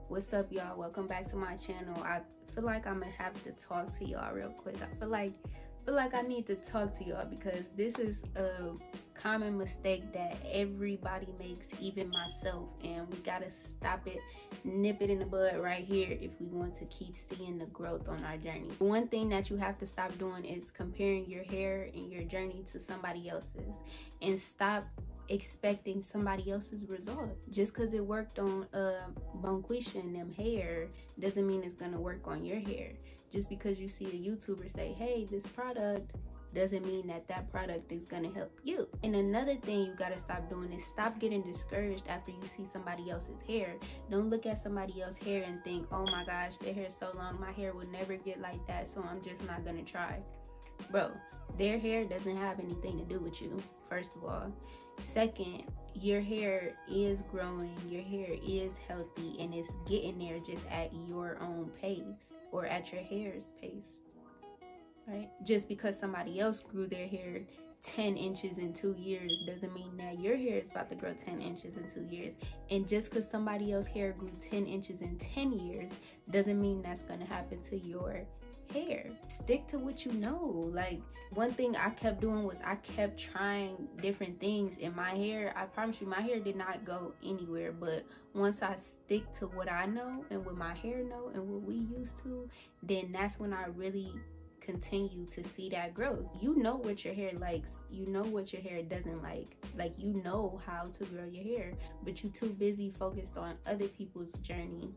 What's up, y'all? Welcome back to my channel. I feel like I'm gonna have to talk to y'all real quick. I feel like I need to talk to y'all because this is a common mistake that everybody makes, even myself, and we gotta stop it, nip it in the bud right here if we want to keep seeing the growth on our journey. One thing that you have to stop doing is comparing your hair and your journey to somebody else's, and stop expecting somebody else's result. Just because it worked on Bonquisha and them hair doesn't mean it's gonna work on your hair. Just because you see a YouTuber say, hey, this product, doesn't mean that that product is gonna help you. And another thing you gotta stop doing is stop getting discouraged after you see somebody else's hair. Don't look at somebody else's hair and think, oh my gosh, their hair is so long, my hair will never get like that, so I'm just not gonna try. Bro, their hair doesn't have anything to do with you, first of all. Second, your hair is growing, your hair is healthy, and it's getting there just at your own pace, or at your hair's pace, right? Just because somebody else grew their hair 10 inches in 2 years doesn't mean that your hair is about to grow 10 inches in 2 years. And just because somebody else's hair grew 10 inches in 10 years doesn't mean that's gonna happen to your hair. Stick to what you know. Like, one thing I kept doing was I kept trying different things in my hair. I promise you, my hair did not go anywhere, but once I stick to what I know and what my hair know and what we used to, then that's when I really continue to see that growth. You know what your hair likes, you know what your hair doesn't like you know how to grow your hair, but you're too busy focused on other people's journey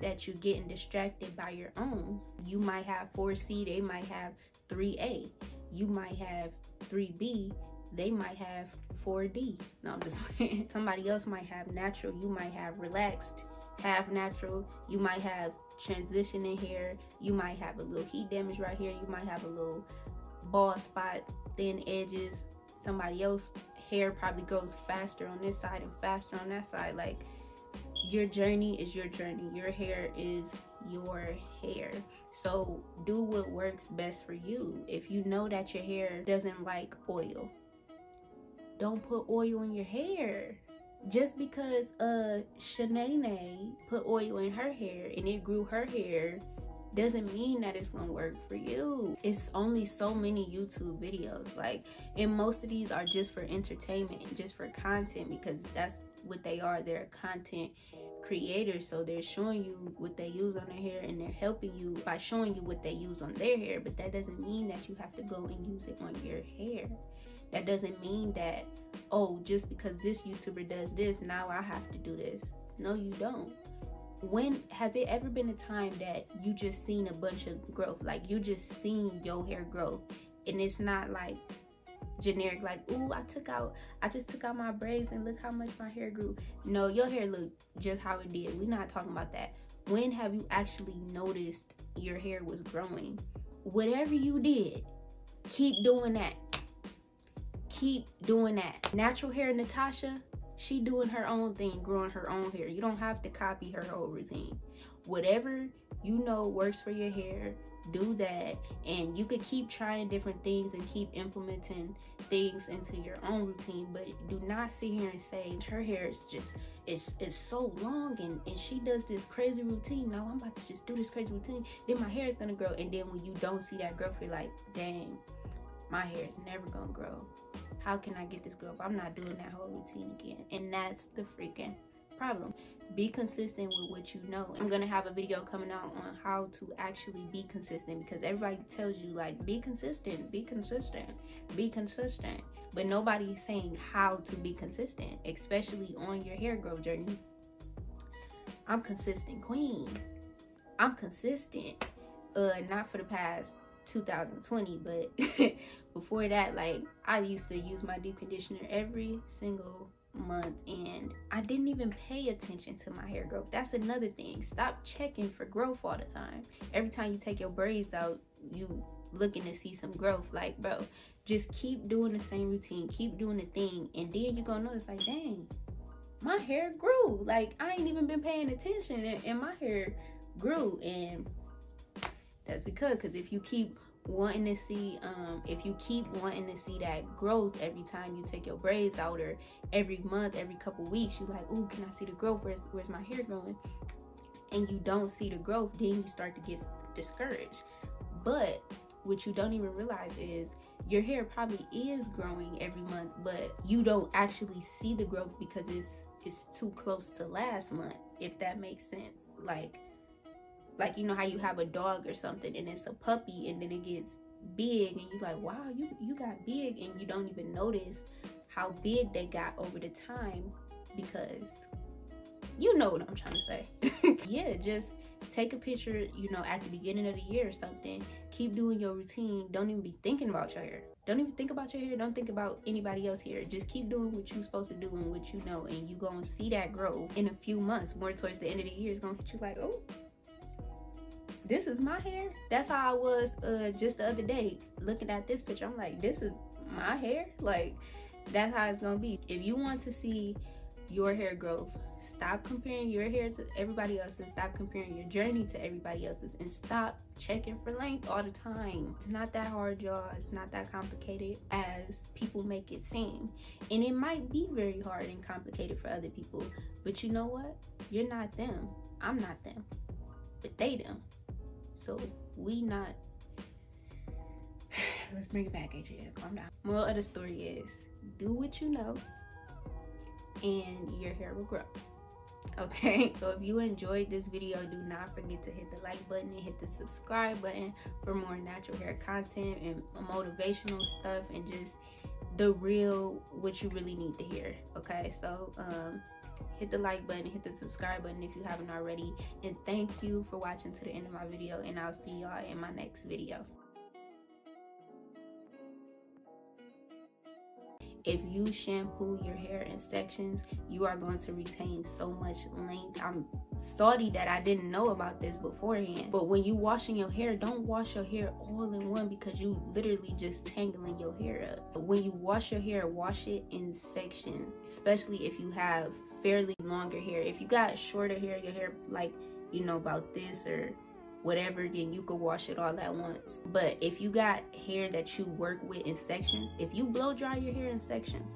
that you're getting distracted by your own. You might have 4C, they might have 3A. You might have 3B, they might have 4D. No, I'm just saying. Somebody else might have natural, you might have relaxed, half natural, you might have transitioning hair, you might have a little heat damage right here, you might have a little bald spot, thin edges. Somebody else hair probably grows faster on this side and faster on that side. Like, your journey is your journey, your hair is your hair. So do what works best for you. If you know that your hair doesn't like oil, don't put oil in your hair. Just because Shanae put oil in her hair and it grew her hair doesn't mean that it's gonna work for you. It's only so many YouTube videos, like, and most of these are just for entertainment and just for content, because that's what they are. They're content creators, so they're showing you what they use on their hair and they're helping you by showing you what they use on their hair. But that doesn't mean that you have to go and use it on your hair. That doesn't mean that, oh, just because this YouTuber does this, now I have to do this. No, you don't. When has it ever been a time that you just seen a bunch of growth? Like, you just seen your hair grow, and it's not like generic, like, ooh, I just took out my braids and look how much my hair grew. No, your hair looked just how it did. We're not talking about that. When have you actually noticed your hair was growing? Whatever you did, keep doing that. Keep doing that. Natural hair Natasha, she doing her own thing, growing her own hair. You don't have to copy her whole routine. Whatever you know works for your hair, do that. And you could keep trying different things and keep implementing things into your own routine, but do not sit here and say her hair is just it's so long and she does this crazy routine. Now I'm about to just do this crazy routine, then my hair is gonna grow. And then when you don't see that growth, you're like, dang, my hair is never gonna grow. How can I get this growth? I'm not doing that whole routine again. And that's the freaking problem. Be consistent with what you know. I'm gonna have a video coming out on how to actually be consistent, because everybody tells you, like, be consistent, be consistent, be consistent. But nobody's saying how to be consistent, especially on your hair growth journey. I'm consistent queen. I'm consistent. Not for the past 2020, but before that, like, I used to use my deep conditioner every single month, and I didn't even pay attention to my hair growth. That's another thing. Stop checking for growth all the time. Every time you take your braids out, you looking to see some growth. Like, bro, just keep doing the same routine, keep doing the thing, and then you're gonna notice, like, dang, my hair grew. Like, I ain't even been paying attention, and my hair grew. And that's because if you keep wanting to see that growth every time you take your braids out, or every month, every couple weeks, you like, ooh, can I see the growth? Where's my hair growing? and you don't see the growth, then you start to get discouraged. But what you don't even realize is your hair probably is growing every month, but you don't actually see the growth because it's too close to last month, if that makes sense. Like you know how you have a dog or something and it's a puppy and then it gets big and you're like, wow, you got big, and you don't even notice how big they got over the time, because you know what I'm trying to say. Yeah, just take a picture, you know, at the beginning of the year or something. Keep doing your routine. Don't even be thinking about your hair. Don't even think about your hair. Don't think about anybody else here. Just keep doing what you're supposed to do and what you know, and you gonna see that grow in a few months. More towards the end of the year, it's gonna hit you like, oh, this is my hair. That's how I was just the other day looking at this picture. I'm like, this is my hair. Like, that's how it's gonna be. If you want to see your hair growth, stop comparing your hair to everybody else's. Stop comparing your journey to everybody else's, and stop checking for length all the time. It's not that hard, y'all. It's not that complicated as people make it seem. And it might be very hard and complicated for other people, but you know what? You're not them. I'm not them, but they them. So we not. Let's bring it back, Adrian. Calm down. Moral of the story is, do what you know and your hair will grow. Okay, so if you enjoyed this video, do not forget to hit the like button and hit the subscribe button for more natural hair content and motivational stuff, and just the real, what you really need to hear. Okay, so hit the like button, hit the subscribe button if you haven't already, and thank you for watching to the end of my video, and I'll see y'all in my next video. If you shampoo your hair in sections, you are going to retain so much length. I'm sorry that I didn't know about this beforehand, but when you washing your hair, don't wash your hair all in one, because you literally just tangling your hair up. When you wash your hair, wash it in sections, especially if you have fairly longer hair. If you got shorter hair, your hair like, you know, about this or whatever, then you could wash it all at once. But if you got hair that you work with in sections, if you blow dry your hair in sections,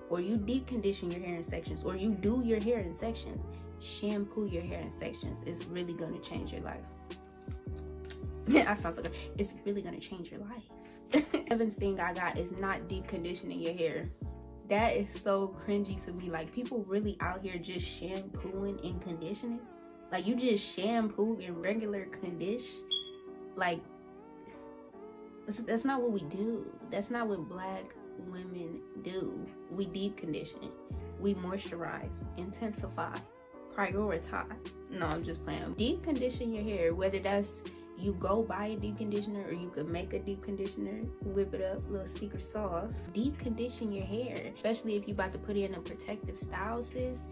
or you deep condition your hair in sections, or you do your hair in sections, shampoo your hair in sections. It's really going to change your life. That sounds so good. It's really going to change your life. Seventh thing I got is not deep conditioning your hair. That is so cringy to me. Like, people really out here just shampooing and conditioning. Like, you just shampoo and regular condition. Like, that's not what we do. That's not what Black women do. We deep condition, we moisturize, intensify, prioritize. No, I'm just playing. Deep condition your hair, whether that's you go buy a deep conditioner or you could make a deep conditioner, whip it up, little secret sauce. Deep condition your hair, especially if you about to put in a protective style, sis.